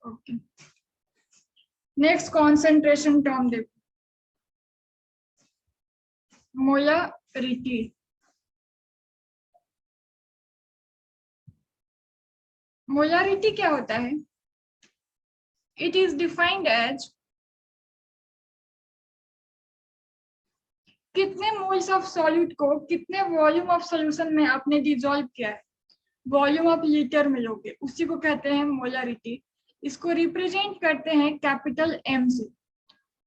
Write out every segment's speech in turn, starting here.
Okay, next concentration term देखो, molarity. Molarity क्या होता है? इट इज डिफाइंड एज कितने मोल्स ऑफ सॉल्यूट को कितने वॉल्यूम ऑफ सॉल्यूशन में आपने डिसॉल्व किया है, वॉल्यूम ऑफ लीटर में लोगे, उसी को कहते हैं मोलारिटी। इसको रिप्रेजेंट करते हैं कैपिटल एम से।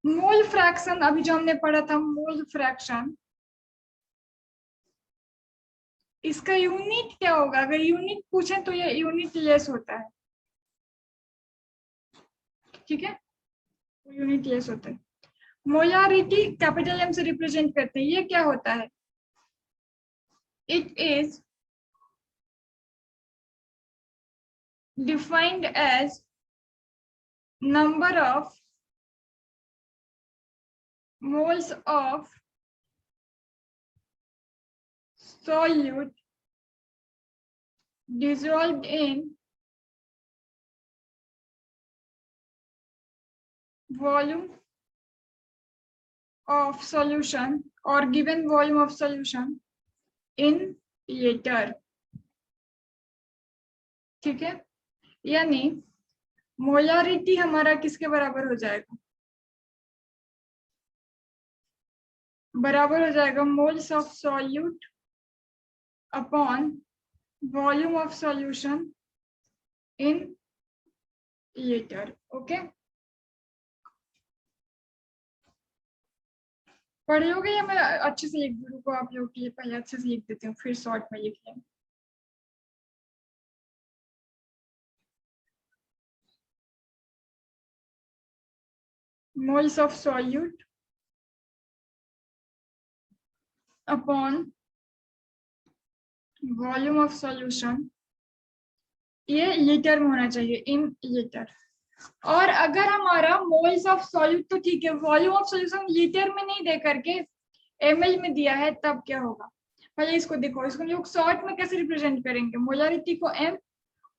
मोल फ्रैक्शन, अभी जो हमने पढ़ा था मोल फ्रैक्शन, इसका यूनिट क्या होगा? अगर यूनिट पूछे तो ये यूनिट लेस होता है, ठीक है, यूनिट लेस होता है। मोलारिटी कैपिटल एम से रिप्रेजेंट करते हैं। ये क्या होता है? It is defined as number of moles of solute dissolved in volume of solution or given volume of solution in liter, ठीक है। यानी मोलारिटी हमारा किसके बराबर हो जाएगा? बराबर हो जाएगा moles of solute upon volume of solution in litre. Okay, पढ़ लोगे या मैं अच्छे से लिख दूँ? को आप लोग के लिए पहले अच्छे से लिख देती हूँ, फिर शॉर्ट में लिख लें। moles of solute upon volume of solution, ये लीटर में होना चाहिए, इन लीटर। और अगर हमारा मोल्स ऑफ सॉल्यूट तो ठीक है, वॉल्यूम ऑफ सॉल्यूशन लीटर में नहीं दे करके एमएल में दिया है, तब क्या होगा? पहले इसको देखो, इसको लोग शॉर्ट में कैसे रिप्रेजेंट करेंगे? मोलारिटी को एम,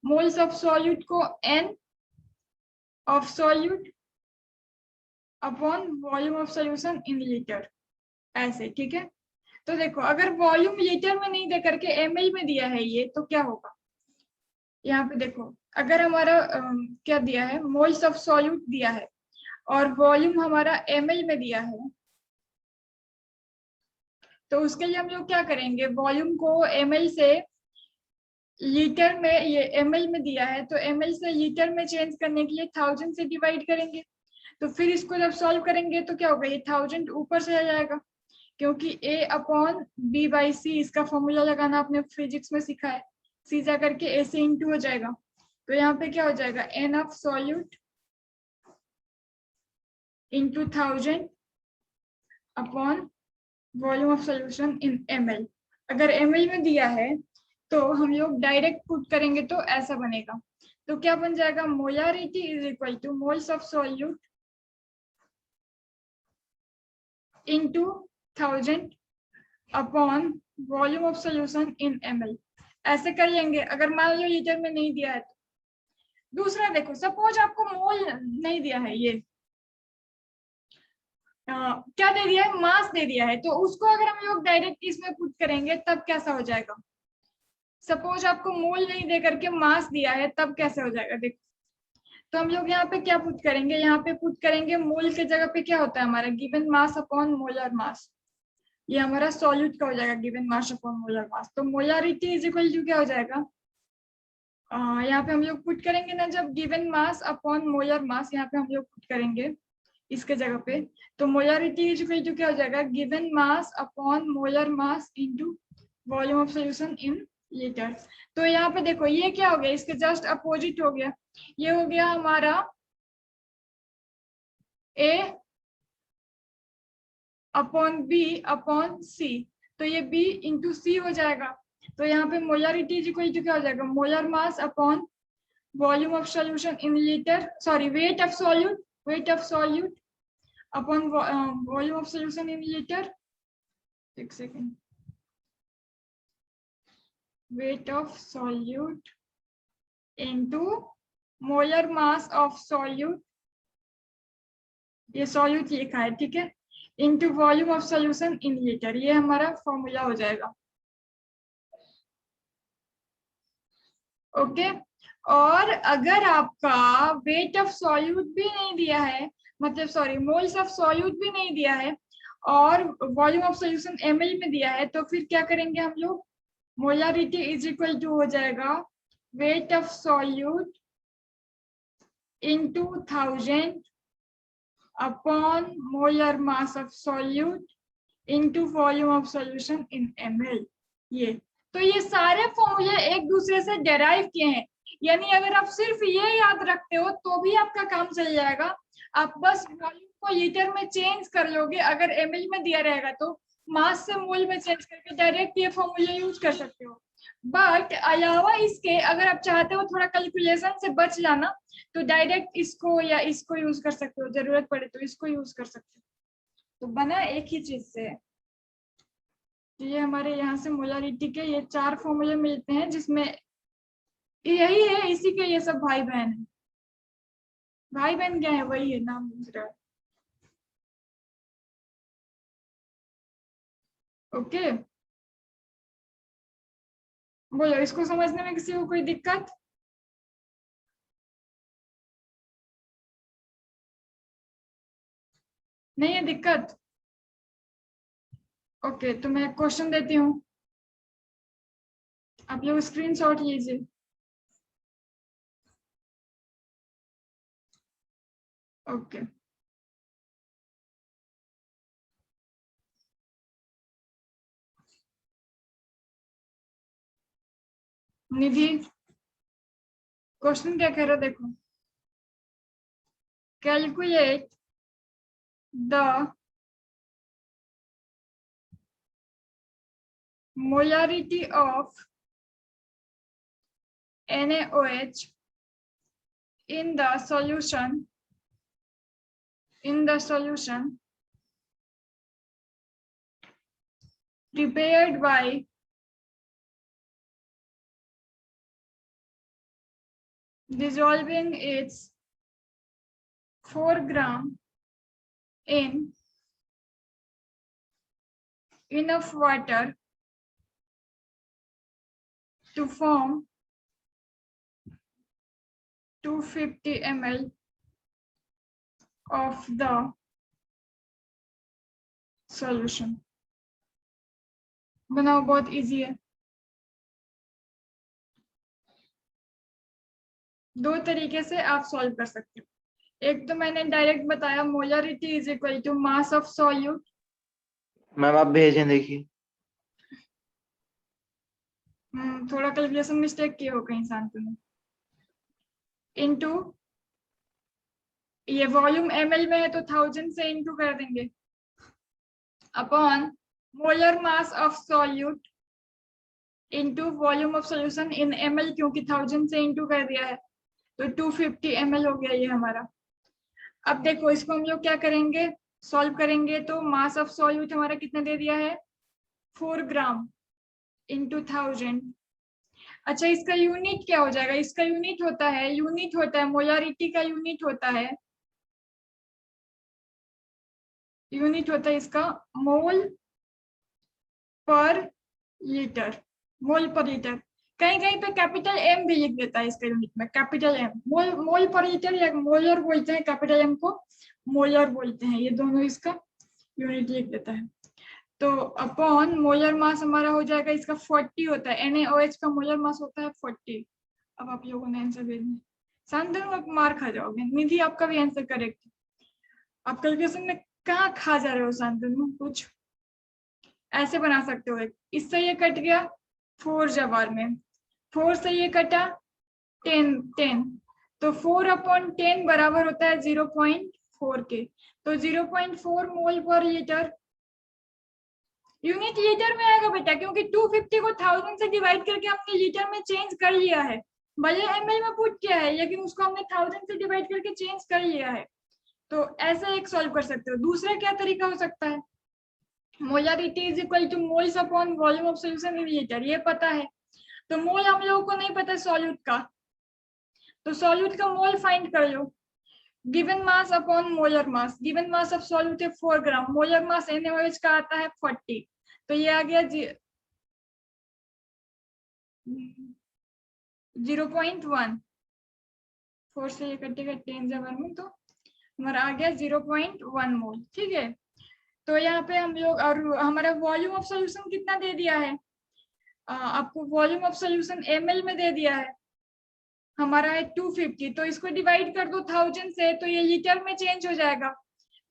मोल्स ऑफ सॉल्यूट को n of solute upon volume of solution in litre, ऐसे, ठीक है। तो देखो, अगर वॉल्यूम लीटर में नहीं दे करके एमएल में दिया है ये, तो क्या होगा? यहाँ पे देखो, अगर हमारा क्या दिया है, मोल्स ऑफ सॉल्यूट दिया है और वॉल्यूम हमारा एमएल में दिया है, तो उसके लिए हम लोग क्या करेंगे? वॉल्यूम को एमएल से लीटर में, ये एमएल में दिया है तो एमएल से लीटर में चेंज करने के लिए 1000 से डिवाइड करेंगे। तो फिर इसको जब सॉल्व करेंगे तो क्या होगा? ये 1000 ऊपर से आ जाएगा, क्योंकि A upon B by C, इसका फॉर्मूला लगाना आपने फिजिक्स में सीखा है, C जा करके A से इंटू हो जाएगा। तो यहाँ पे क्या हो जाएगा? N of solute into 1000 upon volume of solution in ml। अगर ml में दिया है तो हम लोग डायरेक्ट पुट करेंगे तो ऐसा बनेगा। तो क्या बन जाएगा? Molarity is equal two moles of solute into 1000 upon volume of solution in ml। ऐसे कर लेंगे अगर मान लो लीटर में नहीं दिया है तो। दूसरा देखो, सपोज आपको मोल नहीं दिया है, ये क्या दे दिया है? मास दे दिया है, तो उसको अगर हम लोग डायरेक्ट इसमें पुट करेंगे तब कैसा हो जाएगा? सपोज आपको मोल नहीं दे करके मास दिया है, तब कैसे हो जाएगा? देखो, तो हम लोग यहाँ पे क्या पुट करेंगे? यहाँ पे पुट करेंगे मोल के जगह पे क्या होता है हमारा? गिवन मास अपॉन मोलर मास। ये हमारा सॉल्यूट का हो जाएगा, गिवन मास अपॉन मोलर मास। तो मोलारिटी इज इक्वल टू क्या हो जाएगा? यहाँ पे हम लोग पुट करेंगे ना, जब गिवन मास अपॉन मोलर मास, यहाँ पे हम लोग पुट करेंगे इसके जगह पे, तो मोलारिटी इज इक्वल टू क्या हो जाएगा? Given mass upon molar mass into volume of solution in litre. तो यहाँ पे देखो, ये क्या हो गया? इसके जस्ट अपोजिट हो गया। ये हो गया हमारा A upon B upon C, तो ये B इंटू C हो जाएगा। तो यहाँ पे मोलारिटी इज इक्वल टू क्या हो जाएगा? Molar mass upon volume of solution in litre, sorry weight of solute, weight of solute upon volume of solution in litre. एक second, weight of solute into molar mass of solute, ये solute लिखा है, ठीक है, into volume of solution in litre, ये हमारा formula हो जाएगा। ओके, और अगर आपका वेट ऑफ सॉल्यूट भी नहीं दिया है, मतलब सॉरी मोल्स ऑफ सॉल्यूट भी नहीं दिया है और वॉल्यूम ऑफ सॉल्यूशन ml में दिया है, तो फिर क्या करेंगे हम लोग, मोलारिटी इज इक्वल टू हो जाएगा wait of solute into 1000 upon molar mass of solute into volume of solution in ml। ये तो ये सारे फॉर्मूले एक दूसरे से डेराइव किए हैं, यानी अगर आप सिर्फ ये याद रखते हो तो भी आपका काम चल जाएगा। आप बस वॉल्यूम को लीटर में चेंज कर लोगे, अगर ml में दिया रहेगा तो मास से मोल में चेंज करके डायरेक्ट ये फॉर्मूले यूज कर सकते हो। बट अलावा इसके अगर आप चाहते हो थोड़ा कैलकुलेशन से बच जाना, तो डायरेक्ट इसको या इसको यूज कर सकते हो, जरूरत पड़े तो इसको यूज कर सकते हो। तो बना एक ही चीज से। तो ये हमारे यहाँ से मोलारिटी के ये 4 फॉर्मूले मिलते हैं, जिसमें यही है, इसी के ये सब भाई बहन है। भाई बहन क्या है, वही है, नाम दूसरा। ओके, बोलो, इसको समझने में किसी को कोई दिक्कत? नहीं है दिक्कत? ओके, तो मैं क्वेश्चन देती हूँ, आप लोग स्क्रीनशॉट लीजिए। ओके, निधि क्वेश्चन क्या कह रहे हो, देखो, calculate the molarity of NaOH in the solution prepared by dissolving its 4 gram in enough water to form 250 ml of the solution। बनाओ, बहुत इजी है। दो तरीके से आप सॉल्व कर सकते हो, एक तो मैंने डायरेक्ट बताया molarity is equal to mass of solute. Ma'am आप भेजें, देखिए। थोड़ा कैलकुलेशन मिस्टेक किए हो कहीं शांति में। इनटू ये वॉल्यूम ml में है तो 1000 से इनटू कर देंगे, upon molar mass of solute into volume of solution in ml, क्योंकि 1000 से इनटू कर दिया है तो 250 ml हो गया ये हमारा। अब देखो, इसको हम लोग क्या करेंगे, सॉल्व करेंगे, तो मास ऑफ सॉल्यूट हमारा कितना दे दिया है, 4 ग्राम इंटू 1000। अच्छा, इसका यूनिट क्या हो जाएगा, इसका यूनिट होता है मोलारिटी का यूनिट होता है इसका मोल पर लीटर, मोल पर लीटर। कहीं कहीं पे कैपिटल एम भी लिख देता है इसका यूनिट में, कैपिटल एम, मोल पर लीटर या मोलर बोलते हैं, कैपिटल एम को मोलर बोलते हैं, ये दोनों इसका यूनिट लिख देता है। तो अपॉन मोलर मास हमारा हो जाएगा, इसका 40 होता है, NaOH का मोलर मास होता है 40। अब आप लोगों ने आंसर भेजना, शांतनु आप मार खा जाओगे, निधि आपका भी आंसर करेक्ट। आप कैलकुलेशन में कहाँ खा जा रहे हो शांतनु, कुछ ऐसे बना सकते हो, इससे ये कट गया 4 जवार में, 4 से ये कटा 10, तो 4/10 बराबर होता है 0.4 के, तो 0.4 मोल पर लीटर। यूनिट लीटर में आएगा बेटा, क्योंकि 250 को 1000 से डिवाइड करके हमने लीटर में चेंज कर लिया है, भले ml में पुट किया है लेकिन उसको हमने 1000 से डिवाइड करके चेंज कर लिया है। तो ऐसे एक सॉल्व कर सकते हो। दूसरा क्या तरीका हो सकता है, molarity is equal two moles upon volume of solution in litre, ये पता है, तो मोल हम लोगों को नहीं पता सॉल्यूट का, तो सॉल्यूट का मोल फाइंड कर लो, given mass upon molar mass. Given mass of solute है 4 ग्राम, मोलर मास NaOH का आता है 40, तो ये आ गया 0.1, 4 से ये कटेगा 10 जबर में, तो हमारा आ गया 0.1 मोल। ठीक है, तो यहाँ पे हम लोग, और हमारा वॉल्यूम ऑफ सोल्यूशन कितना दे दिया है आपको, वॉल्यूम ऑफ सोल्यूशन ml में दे दिया है, हमारा है 250, तो इसको डिवाइड कर दो 1000 से, तो ये लीटर में चेंज हो जाएगा,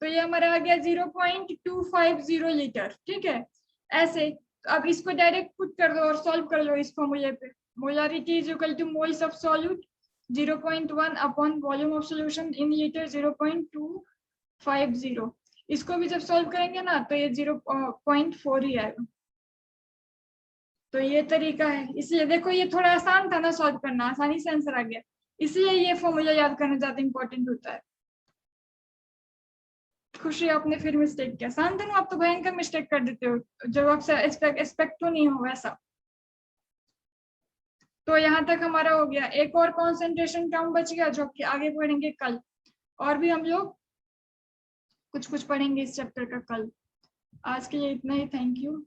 तो ये हमारा आ गया 0.250 लीटर। ठीक है, ऐसे अब इसको डायरेक्ट पुट कर दो और सॉल्व कर लो इस फॉर्मूले पे। Molarity is equal two moles of solute 0.1 upon volume of solution in litre 0.250। इसको भी जब सॉल्व करेंगे ना तो ये 0.4 ही आएगा। तो ये तरीका है, इसलिए देखो ये थोड़ा आसान था ना सॉल्व करना, आसानी से आंसर आ गया, इसलिए ये फॉर्मूला याद करना ज्यादा इंपॉर्टेंट होता है। खुशी आपने फिर मिस्टेक किया, शांतनु आप तो भयंकर मिस्टेक कर देते हो, जब आपसे एक्सपेक्ट तो नहीं हो वैसा। तो यहाँ तक हमारा हो गया, एक और कॉन्सेंट्रेशन टर्म बच गया जो कि आगे पढ़ेंगे कल, और भी हम लोग कुछ कुछ पढ़ेंगे इस चैप्टर का कल। आज के लिए इतना ही, थैंक यू।